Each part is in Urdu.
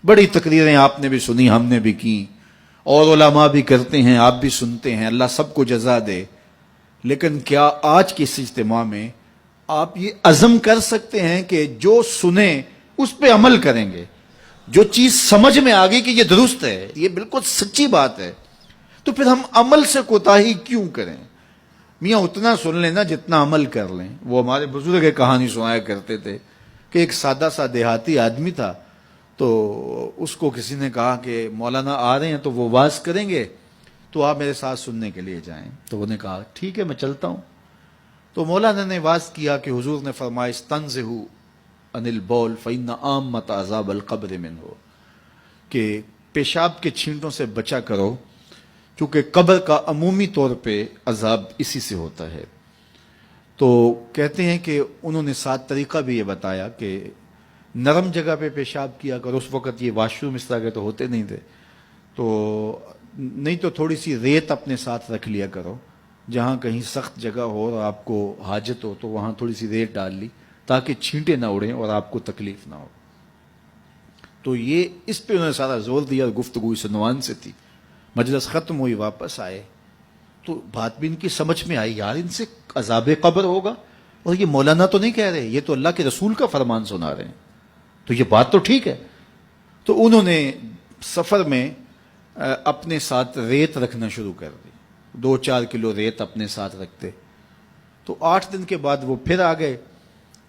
بڑی تقریریں آپ نے بھی سنی، ہم نے بھی کی، اور علماء بھی کرتے ہیں، آپ بھی سنتے ہیں، اللہ سب کو جزا دے۔ لیکن کیا آج کے اس اجتماع میں آپ یہ عزم کر سکتے ہیں کہ جو سنیں اس پہ عمل کریں گے؟ جو چیز سمجھ میں آ گئی کہ یہ درست ہے، یہ بالکل سچی بات ہے، تو پھر ہم عمل سے کوتاہی کیوں کریں؟ میاں اتنا سن لینا جتنا عمل کر لیں۔ وہ ہمارے بزرگ ایک کہانی سنایا کرتے تھے کہ ایک سادہ سا دیہاتی آدمی تھا، تو اس کو کسی نے کہا کہ مولانا آ رہے ہیں تو وہ واز کریں گے، تو آپ میرے ساتھ سننے کے لیے جائیں۔ تو انہوں نے کہا ٹھیک ہے میں چلتا ہوں۔ تو مولانا نے واز کیا کہ حضور نے فرمایا استنزہوا عن البول فإن عامۃ عذاب القبر منہ، کہ پیشاب کے چھینٹوں سے بچا کرو کیونکہ قبر کا عمومی طور پہ عذاب اسی سے ہوتا ہے۔ تو کہتے ہیں کہ انہوں نے ساتھ طریقہ بھی یہ بتایا کہ نرم جگہ پہ پیشاب کیا کرو، اس وقت یہ واش روم اس طرح کے تو ہوتے نہیں تھے، تو نہیں تو تھوڑی سی ریت اپنے ساتھ رکھ لیا کرو، جہاں کہیں سخت جگہ ہو اور آپ کو حاجت ہو تو وہاں تھوڑی سی ریت ڈال لی تاکہ چھینٹے نہ اڑیں اور آپ کو تکلیف نہ ہو۔ تو یہ اس پہ انہوں نے سارا زور دیا، اور گفتگو اس عنوان سے تھی۔ مجلس ختم ہوئی، واپس آئے تو بات بھی ان کی سمجھ میں آئی، یار ان سے عذاب قبر ہوگا، اور یہ مولانا تو نہیں کہہ رہے، یہ تو اللہ کے رسول کا فرمان سنا رہے ہیں، تو یہ بات تو ٹھیک ہے۔ تو انہوں نے سفر میں اپنے ساتھ ریت رکھنا شروع کر دی، 2-4 کلو ریت اپنے ساتھ رکھتے۔ تو 8 دن کے بعد وہ پھر آ گئے،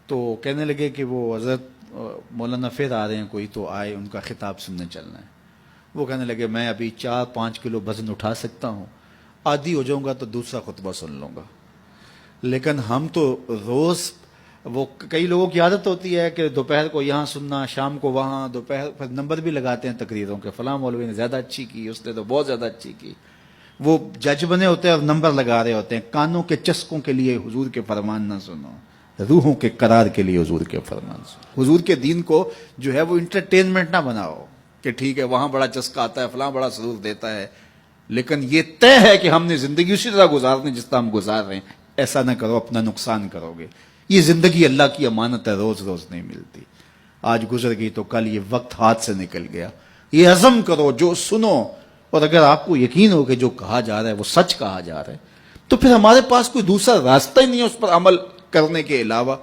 تو کہنے لگے کہ وہ حضرت مولانا پھر آ رہے ہیں کوئی، تو آئے، ان کا خطاب سننے چلنا ہے۔ وہ کہنے لگے میں ابھی 4-5 کلو وزن اٹھا سکتا ہوں، عادی ہو جاؤں گا تو دوسرا خطبہ سن لوں گا، لیکن ہم تو روز، وہ کئی لوگوں کی عادت ہوتی ہے کہ دوپہر کو یہاں سننا، شام کو وہاں، دوپہر پھر نمبر بھی لگاتے ہیں تقریروں کے، فلاں مولوی نے زیادہ اچھی کی، اس نے تو بہت زیادہ اچھی کی۔ وہ جج بنے ہوتے ہیں اور نمبر لگا رہے ہوتے ہیں۔ کانوں کے چسکوں کے لیے حضور کے فرمان نہ سنو، روحوں کے قرار کے لیے حضور کے فرمان سنو۔ حضور کے دین کو جو ہے وہ انٹرٹینمنٹ نہ بناؤ کہ ٹھیک ہے وہاں بڑا چسکا آتا ہے، فلاں بڑا سرور دیتا ہے، لیکن یہ طے ہے کہ ہم نے زندگی اسی طرح گزارنی جس طرح ہم گزار رہے ہیں۔ ایسا نہ کرو، اپنا نقصان کرو گے۔ یہ زندگی اللہ کی امانت ہے، روز روز نہیں ملتی، آج گزر گئی تو کل یہ وقت ہاتھ سے نکل گیا۔ یہ عزم کرو، جو سنو، اور اگر آپ کو یقین ہو کہ جو کہا جا رہا ہے وہ سچ کہا جا رہا ہے تو پھر ہمارے پاس کوئی دوسرا راستہ ہی نہیں ہے اس پر عمل کرنے کے علاوہ۔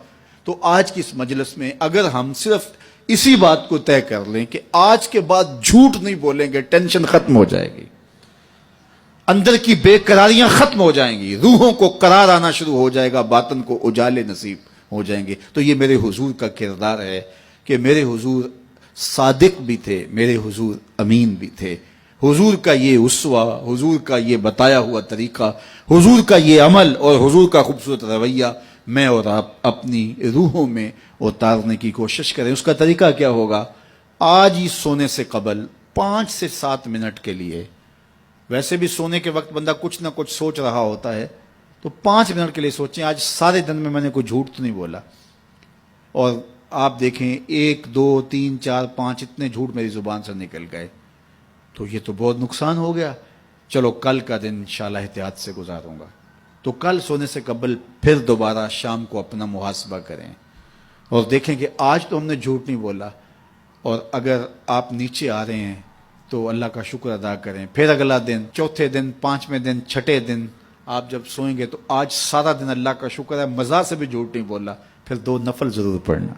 تو آج کی اس مجلس میں اگر ہم صرف اسی بات کو طے کر لیں کہ آج کے بعد جھوٹ نہیں بولیں گے، ٹینشن ختم ہو جائے گی، اندر کی بے قراریاں ختم ہو جائیں گی، روحوں کو قرار آنا شروع ہو جائے گا، باطن کو اجالے نصیب ہو جائیں گے۔ تو یہ میرے حضور کا کردار ہے کہ میرے حضور صادق بھی تھے، میرے حضور امین بھی تھے۔ حضور کا یہ اسوہ، حضور کا یہ بتایا ہوا طریقہ، حضور کا یہ عمل اور حضور کا خوبصورت رویہ میں اور آپ اپنی روحوں میں اتارنے کی کوشش کریں۔ اس کا طریقہ کیا ہوگا؟ آج ہی سونے سے قبل 5 سے 7 منٹ کے لیے، ویسے بھی سونے کے وقت بندہ کچھ نہ کچھ سوچ رہا ہوتا ہے، تو 5 منٹ کے لیے سوچیں آج سارے دن میں نے کوئی جھوٹ تو نہیں بولا، اور آپ دیکھیں 1 2 3 4 5 اتنے جھوٹ میری زبان سے نکل گئے، تو یہ تو بہت نقصان ہو گیا۔ چلو کل کا دن انشاءاللہ احتیاط سے گزاروں گا۔ تو کل سونے سے قبل پھر دوبارہ شام کو اپنا محاسبہ کریں اور دیکھیں کہ آج تو ہم نے جھوٹ نہیں بولا، اور اگر آپ نیچے آ رہے ہیں تو اللہ کا شکر ادا کریں۔ پھر اگلا دن، چوتھے دن، 5ویں دن، 6ٹھے دن آپ جب سوئیں گے تو آج سارا دن اللہ کا شکر ہے مزاح سے بھی جھوٹ نہیں بولا، پھر 2 نفل ضرور پڑھنا،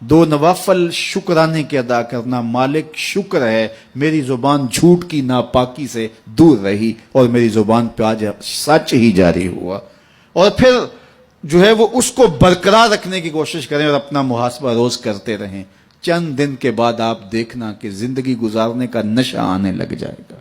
2 نوافل شکرانے کے ادا کرنا۔ مالک شکر ہے میری زبان جھوٹ کی ناپاکی سے دور رہی اور میری زبان پہ آج سچ ہی جاری ہوا، اور پھر جو ہے وہ اس کو برقرار رکھنے کی کوشش کریں اور اپنا محاسبہ روز کرتے رہیں۔ چند دن کے بعد آپ دیکھنا کہ زندگی گزارنے کا نشہ آنے لگ جائے گا۔